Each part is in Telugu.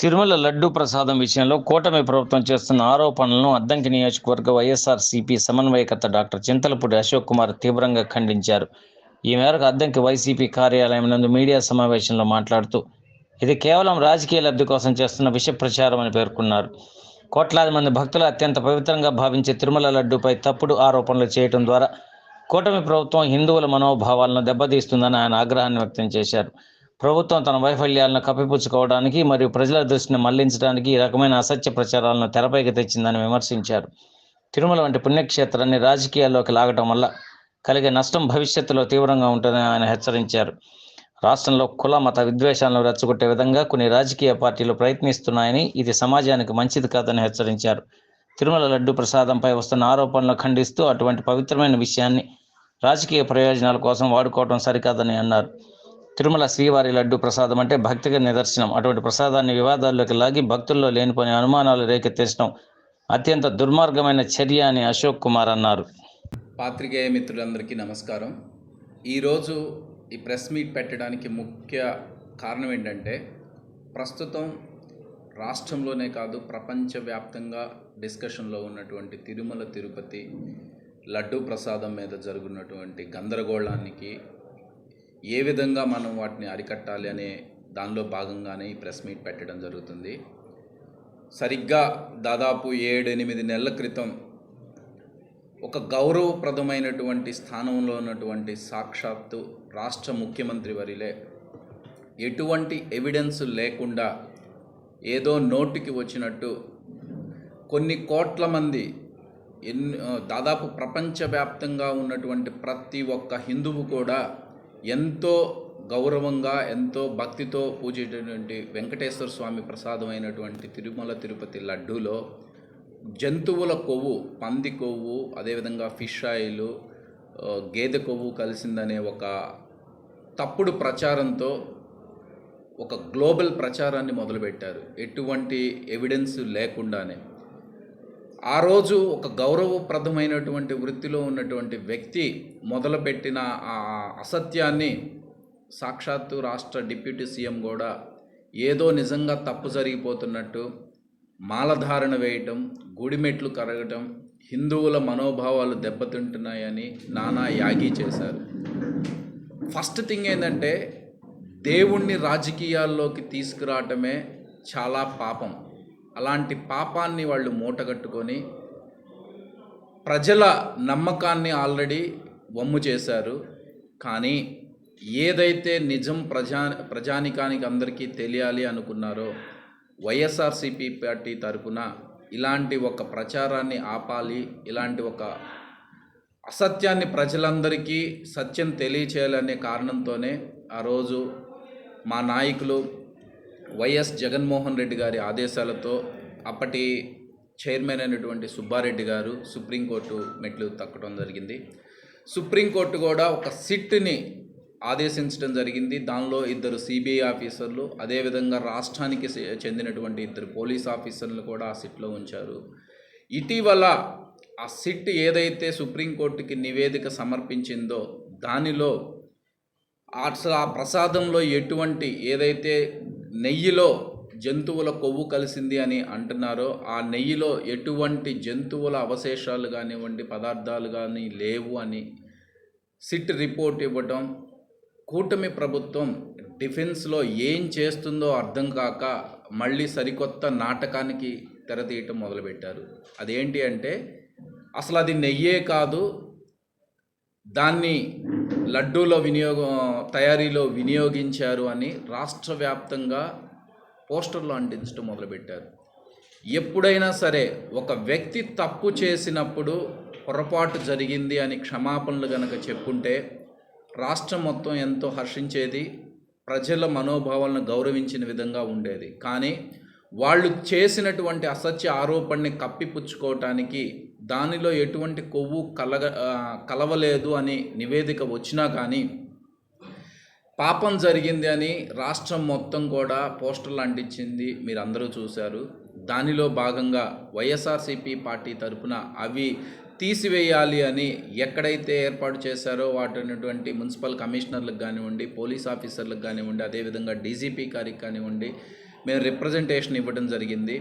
తిరుమల లడ్డూ ప్రసాదం విషయంలో కూటమి ప్రభుత్వం చేస్తున్న ఆరోపణలను అద్దంకి నియోజకవర్గ వైఎస్ఆర్సీపీ సమన్వయకర్త డాక్టర్ చింతలపూడి అశోక్ కుమార్ తీవ్రంగా ఖండించారు. ఈ మేరకు అద్దంకి వైసీపీ కార్యాలయం నందు మీడియా సమావేశంలో మాట్లాడుతూ ఇది కేవలం రాజకీయ లబ్ధి కోసం చేస్తున్న విష ప్రచారం అని పేర్కొన్నారు. కోట్లాది మంది భక్తులు అత్యంత పవిత్రంగా భావించే తిరుమల లడ్డూపై తప్పుడు ఆరోపణలు చేయడం ద్వారా కూటమి ప్రభుత్వం హిందువుల మనోభావాలను దెబ్బతీస్తుందని ఆయన ఆగ్రహాన్ని వ్యక్తం చేశారు. ప్రభుత్వం తన వైఫల్యాలను కప్పిపుచ్చుకోవడానికి మరియు ప్రజల దృష్టిని మళ్లించడానికి ఈ రకమైన అసత్య ప్రచారాలను తెరపైకి తెచ్చిందని విమర్శించారు. తిరుమల వంటి పుణ్యక్షేత్రాన్ని రాజకీయాల్లోకి లాగటం వల్ల కలిగే నష్టం భవిష్యత్తులో తీవ్రంగా ఉంటుందని ఆయన హెచ్చరించారు. రాష్ట్రంలో కుల మత విద్వేషాలను రెచ్చగొట్టే విధంగా కొన్ని రాజకీయ పార్టీలు ప్రయత్నిస్తున్నాయని, ఇది సమాజానికి మంచిది కాదని హెచ్చరించారు. తిరుమల లడ్డు ప్రసాదంపై వస్తున్న ఆరోపణలను ఖండిస్తూ అటువంటి పవిత్రమైన విషయాన్ని రాజకీయ ప్రయోజనాల కోసం వాడుకోవడం సరికాదని అన్నారు. తిరుమల శ్రీవారి లడ్డు ప్రసాదం అంటే భక్తికి నిదర్శనం. అటువంటి ప్రసాదాన్ని వివాదాల్లోకి లాగి భక్తుల్లో లేనిపోని అనుమానాలు రేకెత్తించడం అత్యంత దుర్మార్గమైన చర్య అని అశోక్ కుమార్ అన్నారు. పాత్రికేయ మిత్రులందరికీ నమస్కారం. ఈరోజు ఈ ప్రెస్ మీట్ పెట్టడానికి ముఖ్య కారణం ఏంటంటే, ప్రస్తుతం రాష్ట్రంలోనే కాదు ప్రపంచవ్యాప్తంగా డిస్కషన్లో ఉన్నటువంటి తిరుమల తిరుపతి లడ్డూ ప్రసాదం మీద జరుగుతున్నటువంటి గందరగోళానికి ఏ విధంగా మనం వాటిని అరికట్టాలి అనే దానిలో భాగంగానే ఈ ప్రెస్ మీట్ పెట్టడం జరుగుతుంది. సరిగ్గా దాదాపు 7-8 నెలల క్రితం ఒక గౌరవప్రదమైనటువంటి స్థానంలో ఉన్నటువంటి సాక్షాత్తు రాష్ట్ర ముఖ్యమంత్రి వర్యులే ఎటువంటి ఎవిడెన్స్ లేకుండా ఏదో నోటికి వచ్చినట్టు కొన్ని కోట్ల మంది దాదాపు ప్రపంచవ్యాప్తంగా ఉన్నటువంటి ప్రతి ఒక్క హిందువు కూడా ఎంతో గౌరవంగా ఎంతో భక్తితో పూజేటటువంటి వెంకటేశ్వర స్వామి ప్రసాదం అయినటువంటి తిరుమల తిరుపతి లడ్డూలో జంతువుల కొవ్వు, పంది కొవ్వు, అదేవిధంగా ఫిష్ ఆయిల్, గేదె కొవ్వు కలిసిందనే ఒక తప్పుడు ప్రచారంతో ఒక గ్లోబల్ ప్రచారాన్ని మొదలుపెట్టారు, ఎటువంటి ఎవిడెన్స్ లేకుండానే. ఆ రోజు ఒక గౌరవప్రదమైనటువంటి వృత్తిలో ఉన్నటువంటి వ్యక్తి మొదలుపెట్టిన ఆ అసత్యాన్ని సాక్షాత్తు రాష్ట్ర డిప్యూటీ సీఎం కూడా ఏదో నిజంగా తప్పు జరిగిపోతున్నట్టు మాలధారణ వేయటం, గుడిమెట్లు కరగటం, హిందువుల మనోభావాలు దెబ్బతింటున్నాయని నానా యాగి చేశారు. ఫస్ట్ థింగ్ ఏంటంటే, దేవుణ్ణి రాజకీయాల్లోకి తీసుకురావటమే చాలా పాపం. అలాంటి పాపాన్ని వాళ్ళు మూటగట్టుకొని ప్రజల నమ్మకాన్ని ఆల్రెడీ వమ్ము చేశారు. కానీ ఏదైతే నిజం ప్రజానికానికి అందరికీ తెలియాలి అనుకున్నారో, వైఎస్ఆర్సీపీ పార్టీ తరఫున ఇలాంటి ఒక ప్రచారాన్ని ఆపాలి, ఇలాంటి ఒక అసత్యాన్ని ప్రజలందరికీ సత్యం తెలియచేయాలనే కారణంతోనే ఆ రోజు మా నాయకులు వైఎస్ జగన్మోహన్ రెడ్డి గారి ఆదేశాలతో అప్పటి చైర్మన్ అయినటువంటి సుబ్బారెడ్డి గారు సుప్రీంకోర్టు మెట్లు తక్కడం జరిగింది. సుప్రీంకోర్టు కూడా ఒక సిట్ని ఆదేశించడం జరిగింది. దానిలో 2 సిబిఐ ఆఫీసర్లు, అదేవిధంగా రాష్ట్రానికి చెందినటువంటి 2 పోలీస్ ఆఫీసర్లు కూడా ఆ సిట్లో ఉంచారు. ఇటీవల ఆ సిట్ ఏదైతే సుప్రీంకోర్టుకి నివేదిక సమర్పించిందో దానిలో అసలు ఆ ప్రసాదంలో ఎటువంటి ఏదైతే నెయ్యిలో జంతువుల కొవ్వు కలిసింది అని అంటున్నారో, ఆ నెయ్యిలో ఎటువంటి జంతువుల అవశేషాలు కానివ్వండి, పదార్థాలు కానీ లేవు అని సిట్ రిపోర్ట్ ఇవ్వడం, కూటమి ప్రభుత్వం డిఫెన్స్లో ఏం చేస్తుందో అర్థం కాక మళ్ళీ సరికొత్త నాటకానికి తెరతీయటం మొదలుపెట్టారు. అదేంటి అంటే, అసలు అది నెయ్యే కాదు, దాన్ని లడ్డూలో తయారీలో వినియోగించారు అని రాష్ట్ర వ్యాప్తంగా పోస్టర్లు అంటించడం మొదలుపెట్టారు. ఎప్పుడైనా సరే ఒక వ్యక్తి తప్పు చేసినప్పుడు పొరపాటు జరిగింది అని క్షమాపణలు కనుక చెప్పుంటే రాష్ట్రం మొత్తం ఎంతో హర్షించేది, ప్రజల మనోభావాలను గౌరవించిన విధంగా ఉండేది. కానీ వాళ్ళు చేసినటువంటి అసత్య ఆరోపణని కప్పిపుచ్చుకోవటానికి దానిలో ఎటువంటి కొవ్వు కలవలేదు అని నివేదిక వచ్చినా కానీ పాపం జరిగింది అని రాష్ట్రం మొత్తం కూడా పోస్టర్లు అంటించింది, మీరు అందరూ చూశారు. దానిలో భాగంగా వైఎస్ఆర్సీపీ పార్టీ తరఫున అవి తీసివేయాలి అని ఎక్కడైతే ఏర్పాటు చేశారో వాటినటువంటి మున్సిపల్ కమిషనర్లకు కానివ్వండి, పోలీస్ ఆఫీసర్లకు కానివ్వండి, అదేవిధంగా డీజీపీ గారికి కానివ్వండి, మేము రిప్రజెంటేషన్ ఇవ్వడం జరిగింది.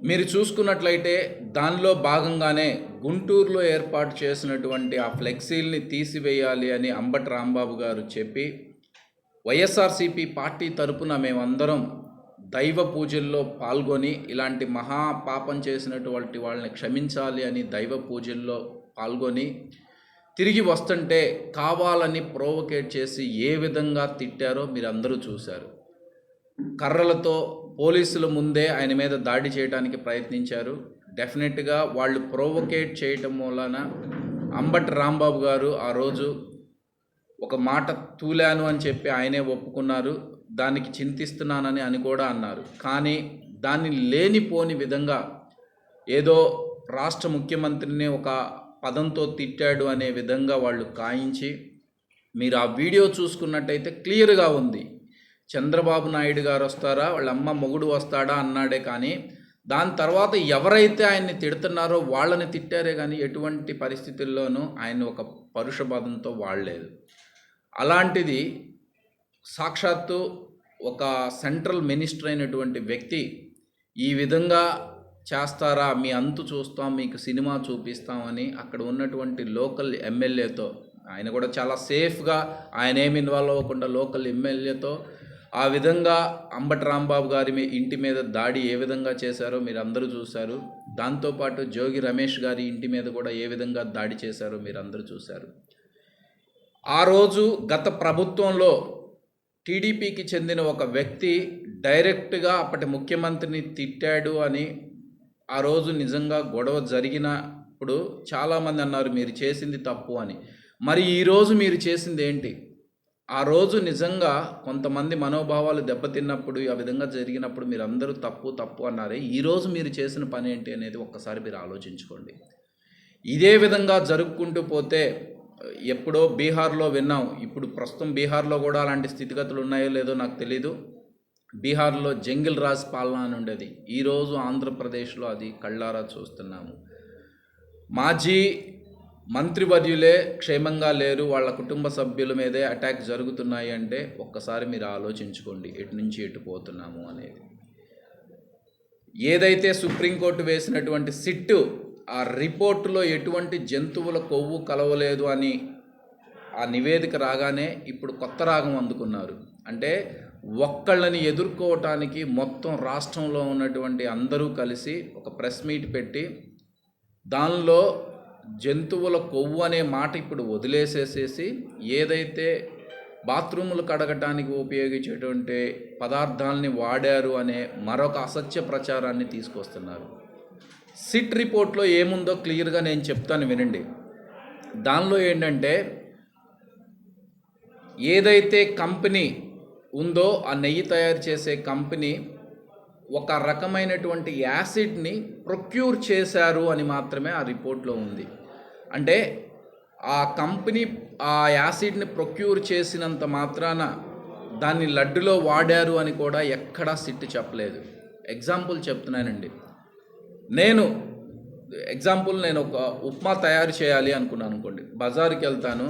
మీరు చూసుకున్నట్లయితే దానిలో భాగంగానే గుంటూరులో ఏర్పాటు చేసినటువంటి ఆ ఫ్లెక్సీల్ని తీసివేయాలి అని అంబటి రాంబాబు గారు చెప్పి వైఎస్ఆర్సీపీ పార్టీ తరపున మేమందరం దైవ పూజల్లో పాల్గొని ఇలాంటి మహాపాపం చేసినటువంటి వాళ్ళని క్షమించాలి అని దైవ పూజల్లో పాల్గొని తిరిగి వస్తుంటే కావాలని ప్రోవోకేట్ చేసి ఏ విధంగా తిట్టారో మీరు అందరూ చూశారు. కర్రలతో పోలీసుల ముందే ఆయన మీద దాడి చేయడానికి ప్రయత్నించారు. డెఫినెట్గా వాళ్ళు ప్రోవోకేట్ చేయటం వలన అంబటి రాంబాబు గారు ఆ రోజు ఒక మాట తూలాను అని చెప్పి ఆయనే ఒప్పుకున్నారు. దానికి చింతిస్తున్నానని అని కూడా అన్నారు. కానీ దాన్ని లేనిపోని విధంగా ఏదో రాష్ట్ర ముఖ్యమంత్రిని ఒక పదంతో తిట్టాడు అనే విధంగా వాళ్ళు కాయించి, మీరు ఆ వీడియో చూసుకున్నట్టయితే క్లియర్గా ఉంది. చంద్రబాబు నాయుడు గారు వస్తారా, వాళ్ళ అమ్మ మొగుడు వస్తాడా అన్నాడే కానీ దాని తర్వాత ఎవరైతే ఆయన్ని తిడుతున్నారో వాళ్ళని తిట్టారే కానీ ఎటువంటి పరిస్థితుల్లోనూ ఆయన ఒక పరుషపదంతో వాడలేదు. అలాంటిది సాక్షాత్తు ఒక సెంట్రల్ మినిస్టర్ అయినటువంటి వ్యక్తి ఈ విధంగా చేస్తారా, మీ అంతు చూస్తాం, మీకు సినిమా చూపిస్తామని అక్కడ ఉన్నటువంటి లోకల్ ఎమ్మెల్యేతో, ఆయన కూడా చాలా సేఫ్గా ఆయన ఏమి ఇన్వాల్వ్ అవ్వకుండా లోకల్ ఎమ్మెల్యేతో ఆ విధంగా అంబటి రాంబాబు గారి ఇంటి మీద దాడి ఏ విధంగా చేశారో మీరు అందరూ చూశారు. దాంతోపాటు జోగి రమేష్ గారి ఇంటి మీద కూడా ఏ విధంగా దాడి చేశారో మీరు అందరూ చూశారు. ఆ రోజు గత ప్రభుత్వంలో టీడీపీకి చెందిన ఒక వ్యక్తి డైరెక్ట్గా అప్పటి ముఖ్యమంత్రిని తిట్టాడు అని ఆ రోజు నిజంగా గొడవ జరిగినప్పుడు చాలామంది అన్నారు మీరు చేసింది తప్పు అని. మరి ఈరోజు మీరు చేసింది ఏంటి? ఆ రోజు నిజంగా కొంతమంది మనోభావాలు దెబ్బతిన్నప్పుడు ఆ విధంగా జరిగినప్పుడు మీరు అందరూ తప్పు తప్పు అన్నారే, ఈరోజు మీరు చేసిన పని ఏంటి అనేది ఒక్కసారి మీరు ఆలోచించుకోండి. ఇదే విధంగా జరుపుకుంటూ పోతే ఎప్పుడో బీహార్లో విన్నాం, ఇప్పుడు ప్రస్తుతం బీహార్లో కూడా అలాంటి స్థితిగతులు ఉన్నాయో లేదో నాకు తెలీదు. బీహార్లో జంగిల్ రాజ్ పాలన అని ఉండేది. ఈరోజు ఆంధ్రప్రదేశ్లో అది కళ్ళారా చూస్తున్నాము. మాజీ మంత్రివర్యులే క్షేమంగా లేరు, వాళ్ళ కుటుంబ సభ్యుల మీదే అటాక్ జరుగుతున్నాయి అంటే ఒక్కసారి మీరు ఆలోచించుకోండి ఎటు నుంచి ఎటు పోతున్నాము అనేది. ఏదైతే సుప్రీంకోర్టు వేసినటువంటి సిట్టు ఆ రిపోర్టులో ఎటువంటి జంతువుల కొవ్వు కలవలేదు అని ఆ నివేదిక రాగానే ఇప్పుడు కొత్త రాగం అందుకున్నారు. అంటే ఒక్కళ్ళని ఎదుర్కోవటానికి మొత్తం రాష్ట్రంలో ఉన్నటువంటి అందరూ కలిసి ఒక ప్రెస్ మీట్ పెట్టి దానిలో జంతువుల కొవ్వు అనే మాట ఇప్పుడు వదిలేసేసేసి ఏదైతే బాత్రూములు కడగటానికి ఉపయోగించేటువంటి పదార్థాలని వాడారు అనే మరొక అసత్య ప్రచారాన్ని తీసుకొస్తున్నారు. సిట్ రిపోర్ట్లో ఏముందో క్లియర్గా నేను చెప్తాను వినండి. దానిలో ఏంటంటే ఏదైతే కంపెనీ ఉందో ఆ నెయ్యి తయారు చేసే కంపెనీ ఒక రకమైనటువంటి యాసిడ్ని ప్రొక్యూర్ చేశారు అని మాత్రమే ఆ రిపోర్ట్లో ఉంది. అంటే ఆ కంపెనీ ఆ యాసిడ్ని ప్రొక్యూర్ చేసినంత మాత్రాన దాన్ని లడ్డులో వాడారు అని కూడా ఎక్కడా సిట్ చెప్పలేదు. ఎగ్జాంపుల్ చెప్తున్నానండి. నేను ఒక ఉప్మా తయారు చేయాలి అనుకున్నాను అనుకోండి, బజారుకి వెళ్తాను,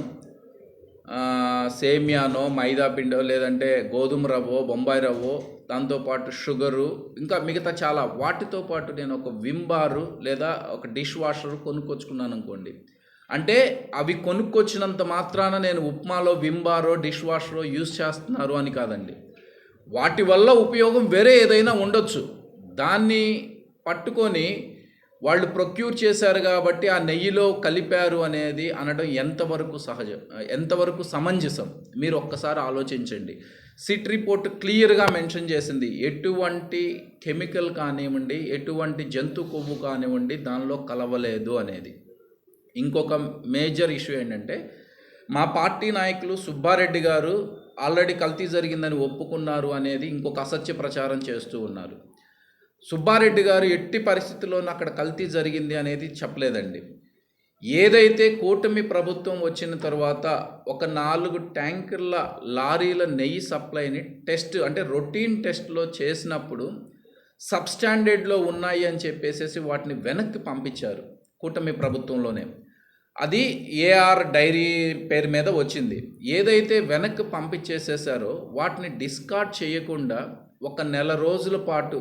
సేమియానో మైదా పిండో లేదంటే గోధుమ రవ్వో బొంబాయి రవ్వో దాంతోపాటు షుగరు ఇంకా మిగతా చాలా వాటితో పాటు నేను ఒక విమ్ బారు లేదా ఒక డిష్ వాషర్ కొనుక్కొచ్చుకున్నాను అనుకోండి. అంటే అవి కొనుక్కొచ్చినంత మాత్రాన నేను ఉప్మాలో విమ్ బారో డిష్ వాషరో యూజ్ చేస్తున్నారు అని కాదండి. వాటి వల్ల ఉపయోగం వేరే ఏదైనా ఉండొచ్చు. దాన్ని పట్టుకొని వాళ్ళు ప్రొక్యూర్ చేశారు కాబట్టి ఆ నెయ్యిలో కలిపారు అనేది అనడం ఎంతవరకు సహజం, ఎంతవరకు సమంజసం మీరు ఒక్కసారి ఆలోచించండి. సిట్ రిపోర్ట్ క్లియర్గా మెన్షన్ చేసింది ఎటువంటి కెమికల్ కానివ్వండి, ఎటువంటి జంతు కొవ్వు కానివ్వండి దానిలో కలవలేదు అనేది. ఇంకొక మేజర్ ఇష్యూ ఏంటంటే మా పార్టీ నాయకులు సుబ్బారెడ్డి గారు ఆల్రెడీ కల్తీ జరిగిందని ఒప్పుకున్నారు అనేది ఇంకొక అసత్య ప్రచారం చేస్తూ ఉన్నారు. సుబ్బారెడ్డి గారు ఎట్టి పరిస్థితుల్లోనూ అక్కడ కల్తీ జరిగింది అనేది చెప్పలేదండి. ఏదైతే కూటమి ప్రభుత్వం వచ్చిన తర్వాత ఒక 4 ట్యాంకర్ల లారీల నెయ్యి సప్లైని టెస్ట్ అంటే రొటీన్ టెస్ట్లో చేసినప్పుడు సబ్స్టాండర్డ్లో ఉన్నాయి అని చెప్పేసి వాటిని వెనక్కి పంపించారు కూటమి ప్రభుత్వంలోనే. అది ఏఆర్ డైరీ పేరు మీద వచ్చింది. ఏదైతే వెనక్కి పంపించేసేసారో వాటిని డిస్కార్డ్ చేయకుండా ఒక నెల రోజుల పాటు